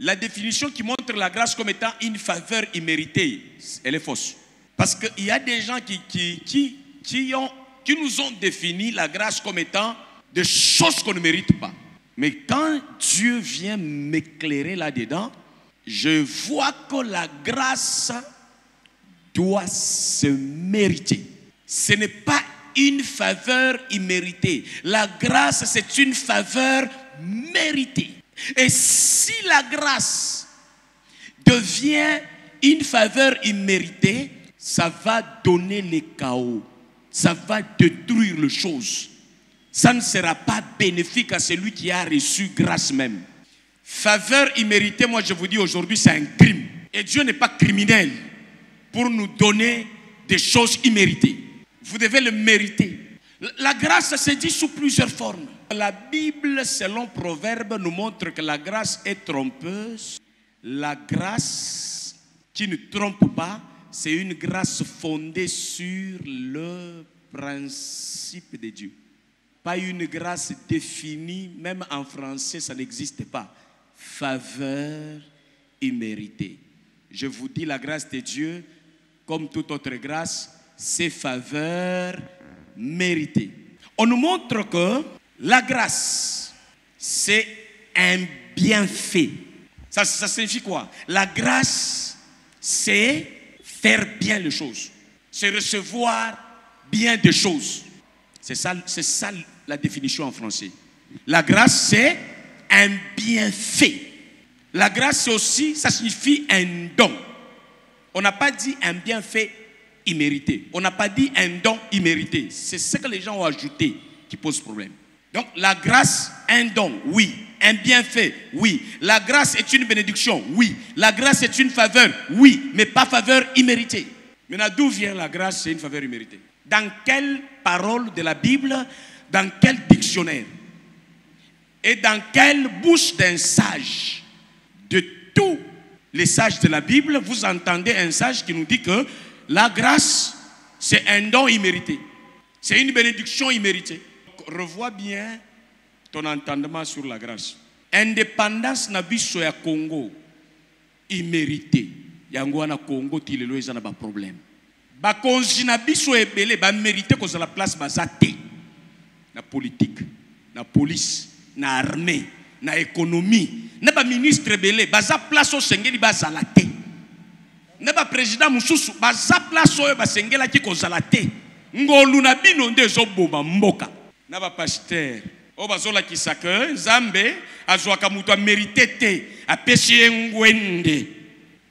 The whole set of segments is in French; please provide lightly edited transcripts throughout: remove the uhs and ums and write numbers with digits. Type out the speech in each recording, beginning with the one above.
La définition qui montre la grâce comme étant une faveur imméritée, elle est fausse. Parce qu'il y a des gens qui nous ont défini la grâce comme étant des choses qu'on ne mérite pas. Mais quand Dieu vient m'éclairer là-dedans, je vois que la grâce doit se mériter. Ce n'est pas une faveur imméritée. La grâce, c'est une faveur méritée. Et si la grâce devient une faveur imméritée, ça va donner le chaos. Ça va détruire les choses. Ça ne sera pas bénéfique à celui qui a reçu grâce même. Faveur imméritée, moi je vous dis aujourd'hui, c'est un crime. Et Dieu n'est pas criminel pour nous donner des choses imméritées. Vous devez le mériter. La grâce se dit sous plusieurs formes. La Bible, selon Proverbe, nous montre que la grâce est trompeuse. La grâce qui ne trompe pas, c'est une grâce fondée sur le principe de Dieu. Pas une grâce définie, même en français, ça n'existe pas. Faveur imméritée. Je vous dis, la grâce de Dieu, comme toute autre grâce, c'est faveur méritée. On nous montre que la grâce, c'est un bienfait. Ça signifie quoi? La grâce, c'est faire bien les choses. C'est recevoir bien des choses. C'est ça la définition en français. La grâce, c'est un bienfait. La grâce, c'est aussi, ça signifie un don. On n'a pas dit un bienfait immérité. On n'a pas dit un don immérité. C'est ce que les gens ont ajouté qui pose problème. Donc la grâce, un don, oui. Un bienfait, oui. La grâce est une bénédiction, oui. La grâce est une faveur, oui. Mais pas faveur imméritée. Maintenant, d'où vient la grâce, c'est une faveur imméritée? Dans quelle parole de la Bible? Dans quel dictionnaire? Et dans quelle bouche d'un sage? De tous les sages de la Bible, vous entendez un sage qui nous dit que la grâce, c'est un don immérité. C'est une bénédiction imméritée. Revois bien ton entendement sur la grâce. Indépendance na biso ya Congo immérité. Yango na Congo tilelo ezana ba problème. Ba konzi na biso ebele ba mérité ko za la place bazate. Na politique, na police, na armée, na économie, na ba ministre ebele baza place o sengeli bazala te. Na ba président mususu baza place o basengela ki ko zala te. Ngolu na bino nde zo boba mboka. Na ba pasteur o bazola kisaka Nzambe azwaka mutu a mérité te apesi ngwende.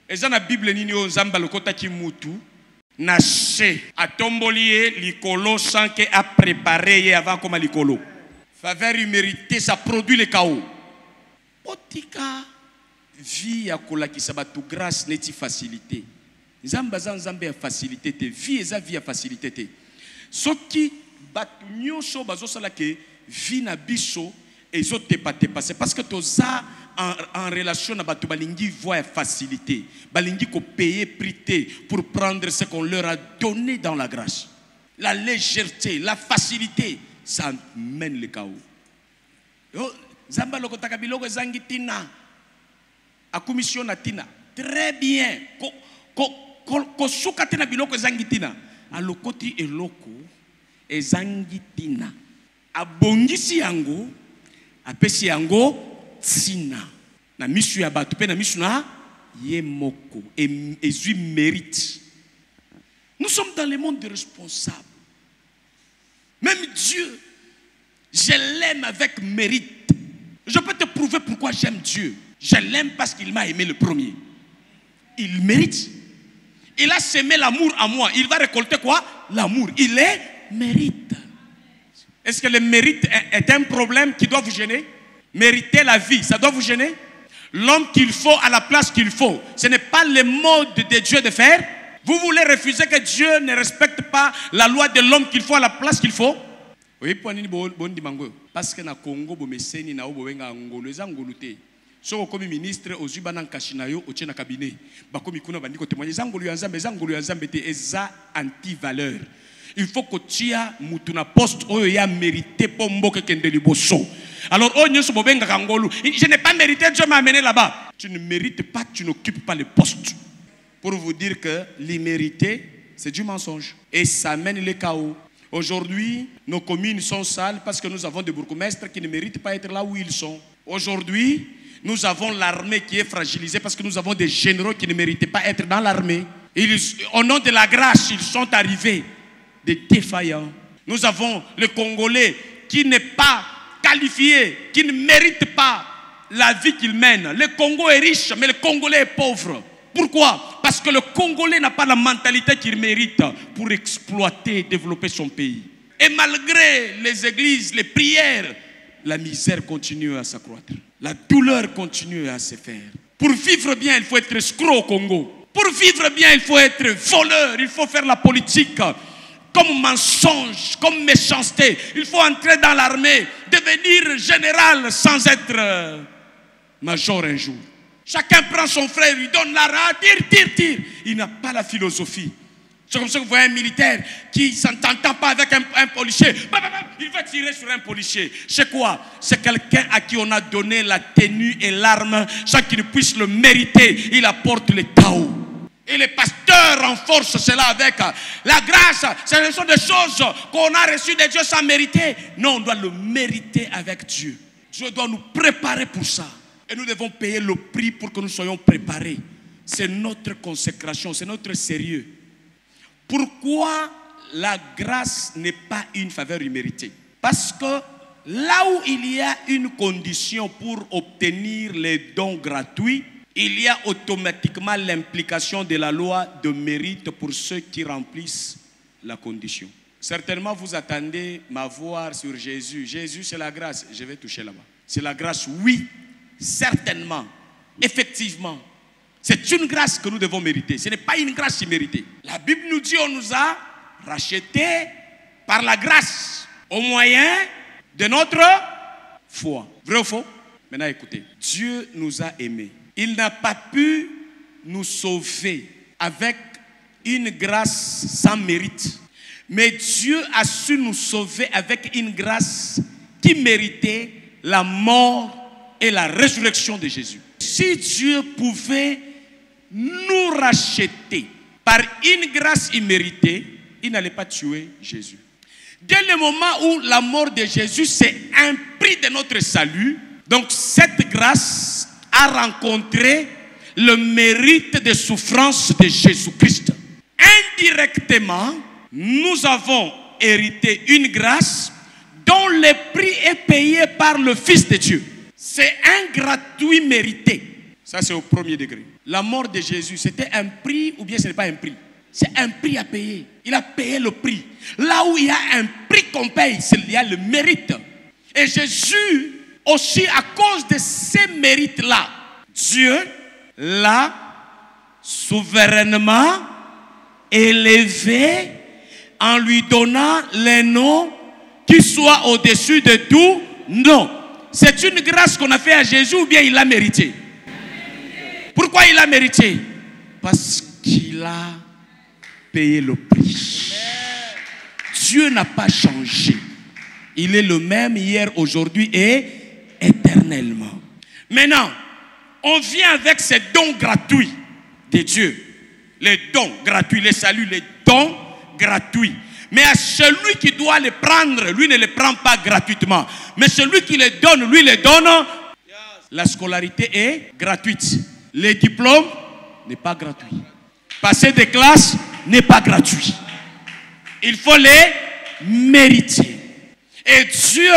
Eza na Bible nini o Nzamba lokota ki mutu na se atombolié likolo sans que a préparé avant comme likolo. Faveur immérité, ça produit le chaos. Otika vie ya kolakisa batu grâce neti facilité. Nzamba Nzambe ya facilité te, vie eza vie ya facilité te. Soki batu nyonso bazosala ke vie na biso ezotepa tepa, c'est parce que toza en relation na batu balingi voie facilité, balingi ko payer prix pour prendre ce qu'on leur a donné dans la grâce. La légèreté, la facilité, ça mène le chaos. Zamba lokotaka biloko ezangi tina a commission na tina très bien ko suka tina biloko ezangi tina alokoti eloko ezangi tina abongisi yango apesi yango tina na misu ya batu pe na misu na ye moko ezui mérite. Nous sommes dans le monde des responsables. Même Dieu, je l'aime avec mérite. Je peux te prouver pourquoi j'aime Dieu. Je l'aime parce qu'il m'a aimé le premier. Il mérite. Il a semé l'amour en moi. Il va récolter quoi? L'amour. Il les mérite. Est-ce que le mérite est un problème qui doit vous gêner? Mériter la vie, ça doit vous gêner? L'homme qu'il faut à la place qu'il faut, ce n'est pas le mode de Dieu de faire. Vous voulez refuser que Dieu ne respecte pas la loi de l'homme qu'il faut à la place qu'il faut? Oui, parce que na Congo, bomeseni na obowenga ngolo eza ngolo te. So comme ministre ozuba na kashinayo oche na cabinet. Ba komi kuna bandiko témoigner eza ngolo ya Nzambe te eza anti-valeur. Il faut que tu aies mutuna poste oyo ya mérité pour mboke kende liboso. Alors, je n'ai pas mérité, Dieu m'a amené là-bas. Tu ne mérites pas, tu n'occupes pas le poste. Pour vous dire que l'immérité, c'est du mensonge. Et ça mène le chaos. Aujourd'hui, nos communes sont sales parce que nous avons des bourgmestres qui ne méritent pas être là où ils sont. Aujourd'hui, nous avons l'armée qui est fragilisée parce que nous avons des généraux qui ne méritaient pas être dans l'armée. Au nom de la grâce, ils sont arrivés des défaillants. Nous avons le Congolais qui n'est pas qualifié, qui ne mérite pas la vie qu'il mène. Le Congo est riche, mais le Congolais est pauvre. Pourquoi? Parce que le Congolais n'a pas la mentalité qu'il mérite pour exploiter et développer son pays. Et malgré les églises, les prières, la misère continue à s'accroître. La douleur continue à se faire. Pour vivre bien, il faut être escroc au Congo. Pour vivre bien, il faut être voleur. Il faut faire la politique comme mensonge, comme méchanceté. Il faut entrer dans l'armée, devenir général sans être major un jour. Chacun prend son frère, lui donne l'arme, tire. Il n'a pas la philosophie. C'est comme ça que vous voyez un militaire qui ne s'entend pas avec un policier. Il va tirer sur un policier. C'est quoi? C'est quelqu'un à qui on a donné la tenue et l'arme sans qu'il ne puisse le mériter. Il apporte le chaos. Et les pasteurs renforcent cela avec la grâce. Ce sont des choses qu'on a reçues de Dieu sans mériter. Non, on doit le mériter avec Dieu. Dieu doit nous préparer pour ça. Et nous devons payer le prix pour que nous soyons préparés. C'est notre consécration, c'est notre sérieux. Pourquoi la grâce n'est pas une faveur imméritée? Parce que là où il y a une condition pour obtenir les dons gratuits, il y a automatiquement l'implication de la loi de mérite pour ceux qui remplissent la condition. Certainement, vous attendez m'avoir sur Jésus. Jésus, c'est la grâce. Je vais toucher là-bas. C'est la grâce, oui, certainement, effectivement. C'est une grâce que nous devons mériter. Ce n'est pas une grâce imméritée. La Bible nous dit qu'on nous a rachetés par la grâce au moyen de notre foi. Vrai ou faux? Maintenant écoutez. Dieu nous a aimés. Il n'a pas pu nous sauver avec une grâce sans mérite. Mais Dieu a su nous sauver avec une grâce qui méritait la mort et la résurrection de Jésus. Si Dieu pouvait nous racheter par une grâce imméritée, il n'allait pas tuer Jésus. Dès le moment où la mort de Jésus, c'est un prix de notre salut, donc cette grâce a rencontré le mérite des souffrances de Jésus-Christ. Indirectement, nous avons hérité une grâce dont le prix est payé par le Fils de Dieu. C'est un gratuit mérité. Ça, c'est au premier degré. La mort de Jésus, c'était un prix ou bien ce n'est pas un prix? C'est un prix à payer. Il a payé le prix. Là où il y a un prix qu'on paye, il y a le mérite. Et Jésus, aussi à cause de ces mérites-là, Dieu l'a souverainement élevé en lui donnant les noms qui soient au-dessus de tout nom. C'est une grâce qu'on a fait à Jésus ou bien il l'a mérité? Pourquoi il l'a mérité? Parce qu'il a payé le prix. Dieu n'a pas changé. Il est le même hier, aujourd'hui et éternellement. Maintenant, on vient avec ces dons gratuits de Dieu. Les dons gratuits, les saluts, les dons gratuits. Mais à celui qui doit les prendre, lui ne les prend pas gratuitement. Mais celui qui les donne, lui les donne. La scolarité est gratuite. Les diplômes n'est pas gratuit. Passer des classes n'est pas gratuit. Il faut les mériter. Et Dieu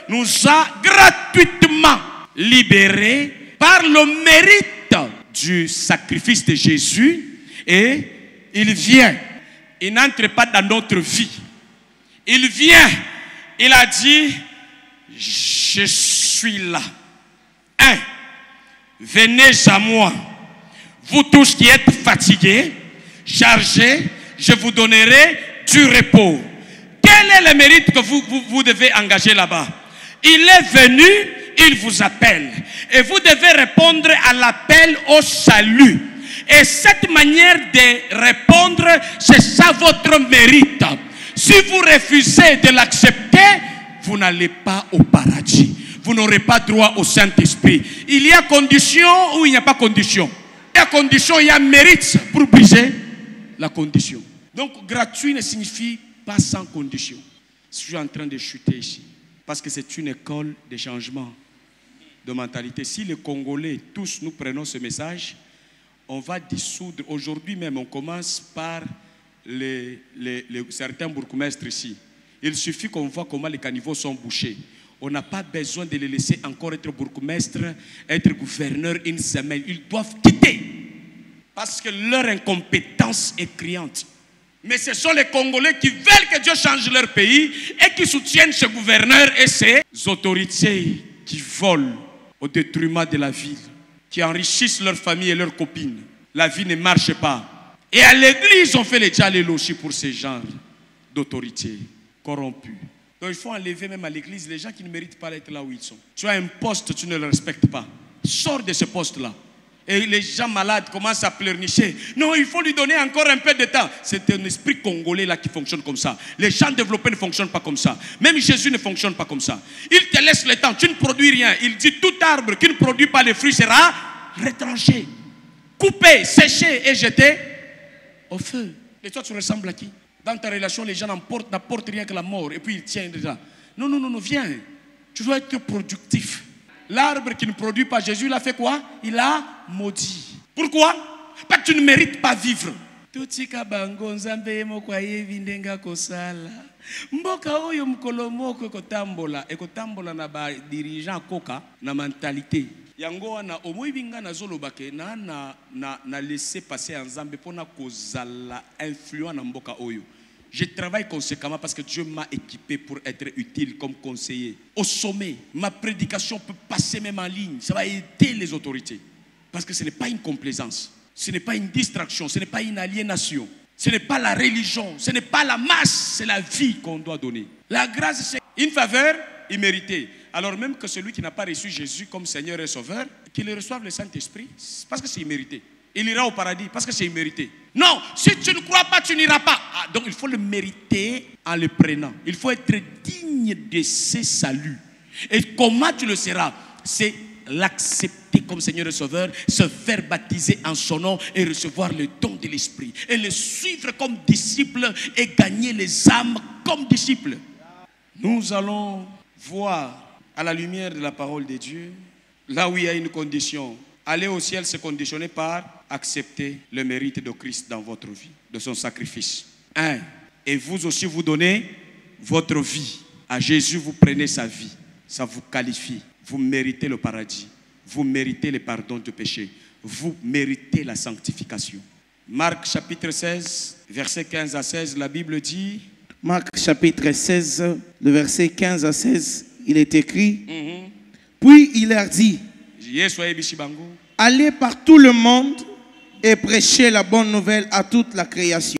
nous a gratuitement libérés par le mérite du sacrifice de Jésus. Et il vient. Il n'entre pas dans notre vie. Il vient. Il a dit, je suis là. Venez à moi. Vous tous qui êtes fatigués, chargés, je vous donnerai du repos. Quel est le mérite que vous devez engager là-bas? Il est venu, il vous appelle. Et vous devez répondre à l'appel au salut. Et cette manière de répondre, c'est ça votre mérite. Si vous refusez de l'accepter, vous n'allez pas au paradis. vous n'aurez pas droit au Saint-Esprit. Il y a condition ou il n'y a pas condition? Il y a condition, il y a mérite pour briser la condition. Donc gratuit ne signifie pas sans condition. Je suis en train de chuter ici. Parce que c'est une école de changement de mentalité. Si les Congolais, tous nous prenons ce message, on va dissoudre. Aujourd'hui même, on commence par certains bourgmestres ici. Il suffit qu'on voit comment les caniveaux sont bouchés. On n'a pas besoin de les laisser encore être bourgmestre, être gouverneur une semaine. Ils doivent quitter. Parce que leur incompétence est criante. Mais ce sont les Congolais qui veulent que Dieu change leur pays et qui soutiennent ce gouverneur et ses autorités qui volent au détriment de la ville, qui enrichissent leur famille et leurs copines. La vie ne marche pas. Et à l'église, on fait les djalélochis pour ces genres d'autorités corrompues. Donc il faut enlever même à l'église les gens qui ne méritent pas d'être là où ils sont. Tu as un poste, tu ne le respectes pas. Sors de ce poste-là. Et les gens malades commencent à pleurnicher. Non, il faut lui donner encore un peu de temps. C'est un esprit congolais là qui fonctionne comme ça. Les gens développés ne fonctionnent pas comme ça. Même Jésus ne fonctionne pas comme ça. Il te laisse le temps, tu ne produis rien. Il dit tout arbre qui ne produit pas les fruits sera retranché, coupé, séché et jeté au feu. Et toi tu ressembles à qui? Dans ta relation, les gens n'apportent rien que la mort. Et puis ils tiennent déjà. Non, non, non, non, viens. Tu dois être productif. L'arbre qui ne produit pas, Jésus l'a fait quoi? Il a maudit. Pourquoi? Parce que tu ne mérites pas vivre. Mboka oyo mukolo moko ekotambola na ba dirigeant koka na mentalité. Yango wana omoyibinga na zolobake na laisser passer ensemble pona kozala influent na mboka oyo. Je travaille conséquemment parce que Dieu m'a équipé pour être utile comme conseiller. Au sommet, ma prédication peut passer même en ligne. Ça va aider les autorités. Parce que ce n'est pas une complaisance. Ce n'est pas une distraction. Ce n'est pas une aliénation. Ce n'est pas la religion. Ce n'est pas la masse. C'est la vie qu'on doit donner. La grâce, c'est une faveur imméritée. Alors même que celui qui n'a pas reçu Jésus comme Seigneur et Sauveur, qu'il reçoive le Saint-Esprit, parce que c'est immérité. Il ira au paradis parce que c'est immérité. Non, si tu ne crois pas, tu n'iras pas. Ah, donc il faut le mériter en le prenant. Il faut être digne de ce salut. Et comment tu le seras? C'est l'accepter comme Seigneur et Sauveur, se faire baptiser en son nom et recevoir le don de l'Esprit. Et le suivre comme disciple et gagner les âmes comme disciple. Nous allons voir à la lumière de la parole de Dieu, là où il y a une condition. Aller au ciel se conditionner par accepter le mérite de Christ dans votre vie, de son sacrifice. Et vous aussi vous donnez votre vie. À Jésus, vous prenez sa vie. Ça vous qualifie. Vous méritez le paradis. Vous méritez le pardon du péché. Vous méritez la sanctification. Marc chapitre 16, verset 15 à 16, la Bible dit... Marc chapitre 16, le verset 15 à 16, il est écrit... Puis il leur dit... Allez par tout le monde et prêchez la bonne nouvelle à toute la création.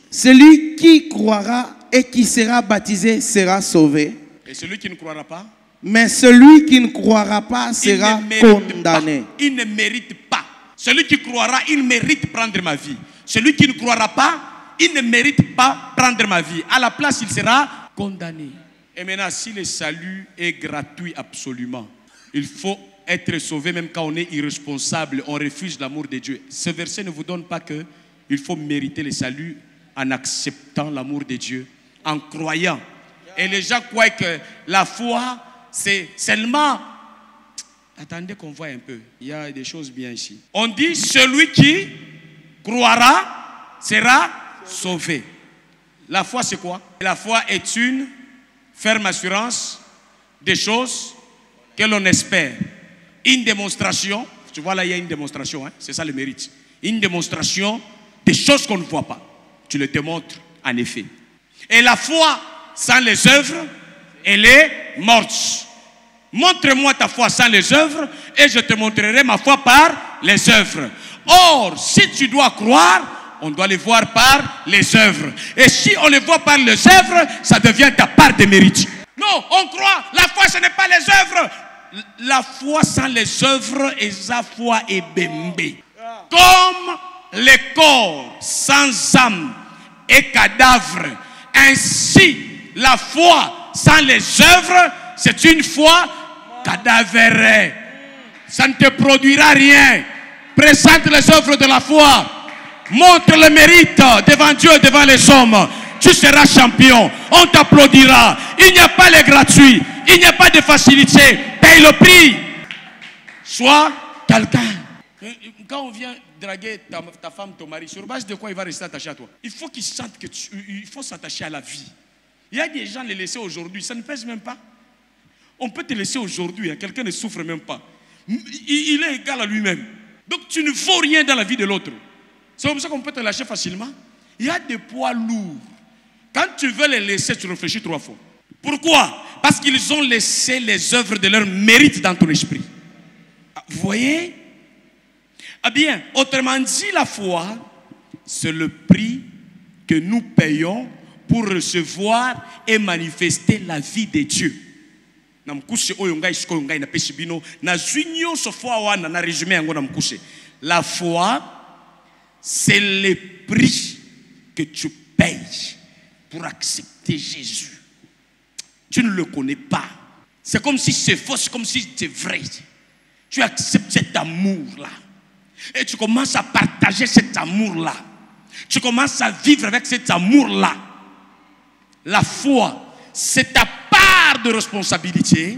Celui qui croira et qui sera baptisé sera sauvé. Et celui qui ne croira pas, mais celui qui ne croira pas sera condamné. Il ne mérite pas. Celui qui croira, il mérite prendre ma vie. Celui qui ne croira pas, il ne mérite pas prendre ma vie. À la place, il sera condamné. Et maintenant, si le salut est gratuit absolument, il faut être sauvé même quand on est irresponsable, on refuse l'amour de Dieu. Ce verset ne vous donne pas que il faut mériter le salut en acceptant l'amour de Dieu, en croyant. Et les gens croient que la foi, c'est seulement... Attendez qu'on voit un peu. Il y a des choses bien ici. On dit, celui qui croira sera sauvé. La foi, c'est quoi? La foi est une ferme assurance des choses que l'on espère. Une démonstration. Tu vois là, il y a une démonstration. Hein? C'est ça le mérite. Une démonstration des choses qu'on ne voit pas. Tu le démontres en effet. Et la foi sans les œuvres, elle est morte. Montre-moi ta foi sans les œuvres et je te montrerai ma foi par les œuvres. Or, si tu dois croire, on doit les voir par les œuvres. Et si on les voit par les œuvres, ça devient ta part de mérite. Non, on croit, la foi ce n'est pas les œuvres. La foi sans les œuvres est sa foi et bembe. Comme le corps sans âme est cadavre. Ainsi, la foi sans les œuvres, c'est une foi cadavérée. Ça ne te produira rien. Présente les œuvres de la foi. Montre le mérite devant Dieu et devant les hommes. Tu seras champion. On t'applaudira. Il n'y a pas les gratuits. Il n'y a pas de facilité. Paye le prix. Sois quelqu'un. Quand on vient draguer ta femme, ton mari, sur base de quoi il va rester attaché à toi? Il faut qu'il sente que il faut s'attacher à la vie. Il y a des gens les laisser aujourd'hui, ça ne pèse même pas. On peut te laisser aujourd'hui, hein, quelqu'un ne souffre même pas. Il est égal à lui-même. Donc tu ne vaux rien dans la vie de l'autre. C'est comme ça qu'on peut te lâcher facilement. Il y a des poids lourds. Quand tu veux les laisser, tu réfléchis 3 fois. Pourquoi? Parce qu'ils ont laissé les œuvres de leur mérite dans ton esprit. Vous voyez? Ah bien, autrement dit, la foi, c'est le prix que nous payons pour recevoir et manifester la vie de Dieu. La foi, c'est le prix que tu payes pour accepter Jésus. Tu ne le connais pas. C'est comme si c'est faux, c'est comme si c'était vrai. Tu acceptes cet amour-là. Et tu commences à partager cet amour-là. Tu commences à vivre avec cet amour-là. La foi, c'est ta part de responsabilité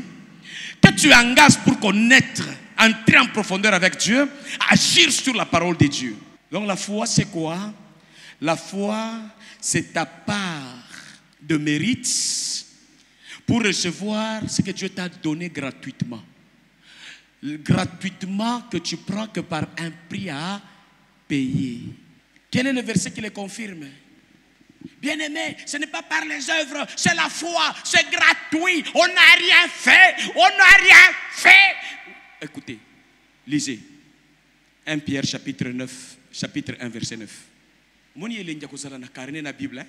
que tu engages pour connaître, entrer en profondeur avec Dieu, agir sur la parole de Dieu. Donc la foi, c'est quoi? La foi, c'est ta part de mérite pour recevoir ce que Dieu t'a donné gratuitement. Gratuitement que tu prends que par un prix à payer. Quel est le verset qui le confirme? Bien-aimé, ce n'est pas par les œuvres, c'est la foi, c'est gratuit. On n'a rien fait, on n'a rien fait. Écoutez, lisez 1 Pierre chapitre 9, chapitre 1 verset 9. Moni elenja kozala na karine na Bible.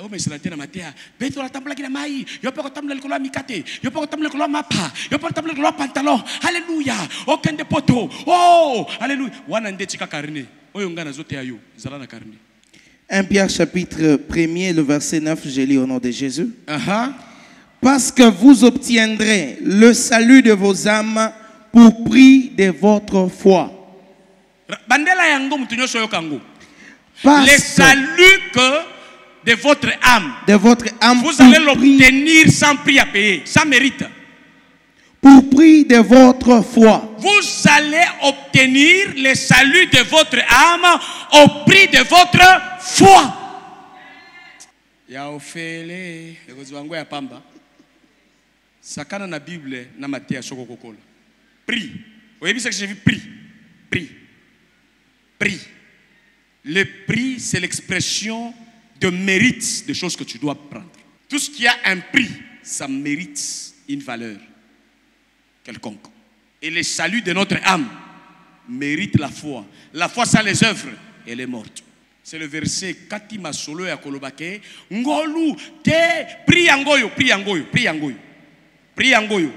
O mesalante na Matea. Petro atambla kina mai. Yo pe ko tambla likolo mikate. Yo pe ko tambla likolo mapa. Yo pe ko tambla likolo pantalon. Alléluia. Okende poto. Oh, alléluia. Wana ndechika karine. Oyo ngana zote ayo zala na karine. 1 Pierre chapitre 1er, le verset 9, je lis au nom de Jésus. Parce que vous obtiendrez le salut de vos âmes pour prix de votre foi. Le salut de votre âme. Vous allez l'obtenir sans prix à payer, sans mérite. Pour prix de votre foi. Vous allez obtenir le salut de votre âme au prix de votre foi. Ya ofele, ekozwango ya pamba. Sakana na Bible na Matthieu soko kokola. Prix. Vous voyez ce que j'ai vu? Prix. Prix. Prix. Le prix, c'est l'expression de mérite des choses que tu dois prendre. Tout ce qui a un prix, ça mérite une valeur quelconque. Et le salut de notre âme mérite la foi. La foi sans les œuvres, elle est morte. C'est le verset Katima Solo ya Kolobake. Ngolu te priangoyo, priangoyo, priangoyo, priangoyo.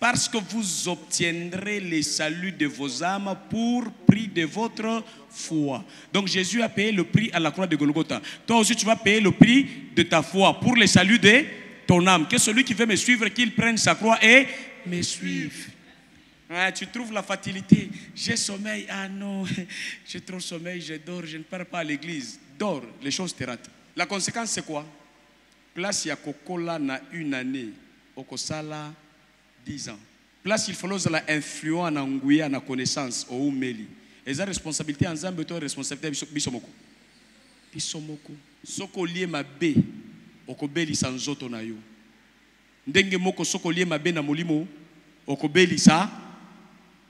Parce que vous obtiendrez le salut de vos âmes pour prix de votre foi. Donc Jésus a payé le prix à la croix de Golgotha. Toi aussi tu vas payer le prix de ta foi pour le salut de ton âme. Que celui qui veut me suivre, qu'il prenne sa croix et me suive. Ah, tu trouves la facilité. J'ai sommeil. Ah non, j'ai trop sommeil, je dors, je ne pars pas à l'église. Dors, les choses te ratent. La conséquence c'est quoi? Place ya kokola na une année, okosala 10 ans. Place il faut la influence na nguya na connaissance au meli. Et la responsabilité en Zambie, toi responsabilité bisomoko. Bisomoko. Soko lié ma bé, okobeli sans zoto na yo. Ndenge moko soko lié ma bé na molimo, okobeli sa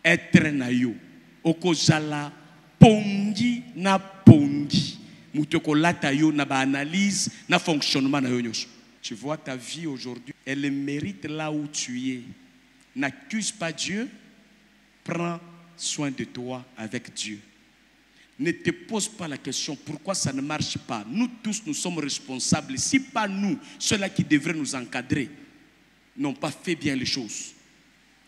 être na yo. Okozala pongi na pongi. Mutoko lata yo na ba analyse na fonctionnement na yo nyos. Tu vois ta vie aujourd'hui, elle mérite là où tu es. N'accuse pas Dieu, prends soin de toi avec Dieu. Ne te pose pas la question pourquoi ça ne marche pas. Nous tous, nous sommes responsables. Si pas nous, ceux-là qui devraient nous encadrer, n'ont pas fait bien les choses.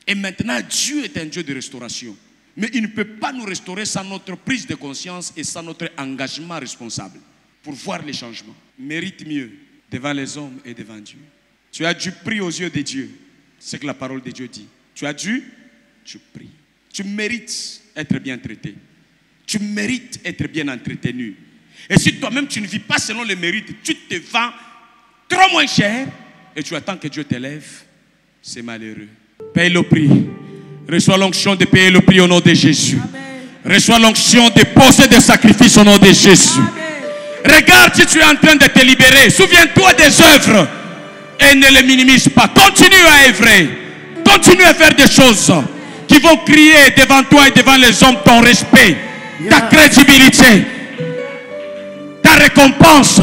Et maintenant, Dieu est un Dieu de restauration. Mais il ne peut pas nous restaurer sans notre prise de conscience et sans notre engagement responsable. pour voir les changements. Mérite mieux devant les hommes et devant Dieu. Tu as du prix aux yeux de Dieu. C'est ce que la parole de Dieu dit. Tu as du prix. Tu mérites être bien traité. Tu mérites être bien entretenu. Et si toi-même tu ne vis pas selon les mérites, tu te vends trop moins cher et tu attends que Dieu t'élève, c'est malheureux. Paye le prix. Reçois l'onction de payer le prix au nom de Jésus. Amen. Reçois l'onction de poser des sacrifices au nom de Jésus. Amen. Regarde si tu es en train de te libérer. Souviens-toi des œuvres et ne les minimise pas. Continue à œuvrer. Continue à faire des choses qui vont crier devant toi et devant les hommes ton respect, ta crédibilité, ta récompense.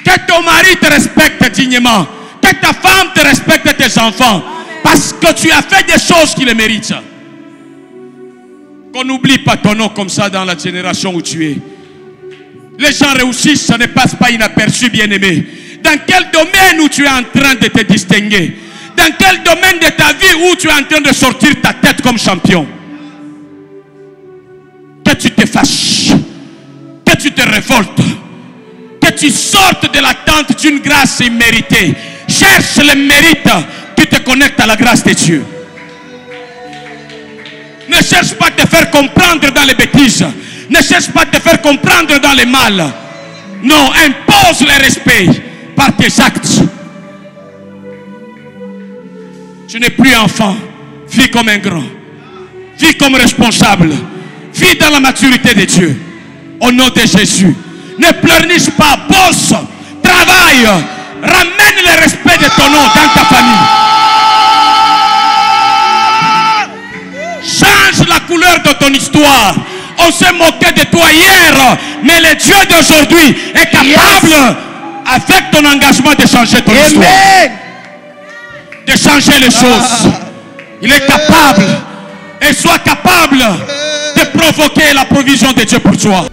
Que ton mari te respecte dignement. Que ta femme te respecte, tes enfants. Parce que tu as fait des choses qui le méritent. Qu'on n'oublie pas ton nom comme ça dans la génération où tu es. Les gens réussissent, ça ne passe pas inaperçu, bien-aimé. Dans quel domaine où tu es en train de te distinguer? Dans quel domaine de ta vie où tu es en train de sortir ta tête comme champion? Que tu te fâches, que tu te révoltes, que tu sortes de l'attente d'une grâce imméritée. Cherche le mérite qui te connecte à la grâce de Dieu. Ne cherche pas à te faire comprendre dans les bêtises. Ne cherche pas à te faire comprendre dans les mal. Non, impose le respect par tes actes. Tu n'es plus enfant. Vis comme un grand. Vis comme responsable. Vis dans la maturité de Dieu. Au nom de Jésus. Ne pleurniche pas. Bosse. Travaille. Ramène le respect de ton nom dans ta famille. Change la couleur de ton histoire. On s'est moqué de toi hier, mais le Dieu d'aujourd'hui est capable, avec ton engagement, de changer ton histoire. De changer les choses. Il est capable. Et sois capable de provoquer la provision de Dieu pour toi.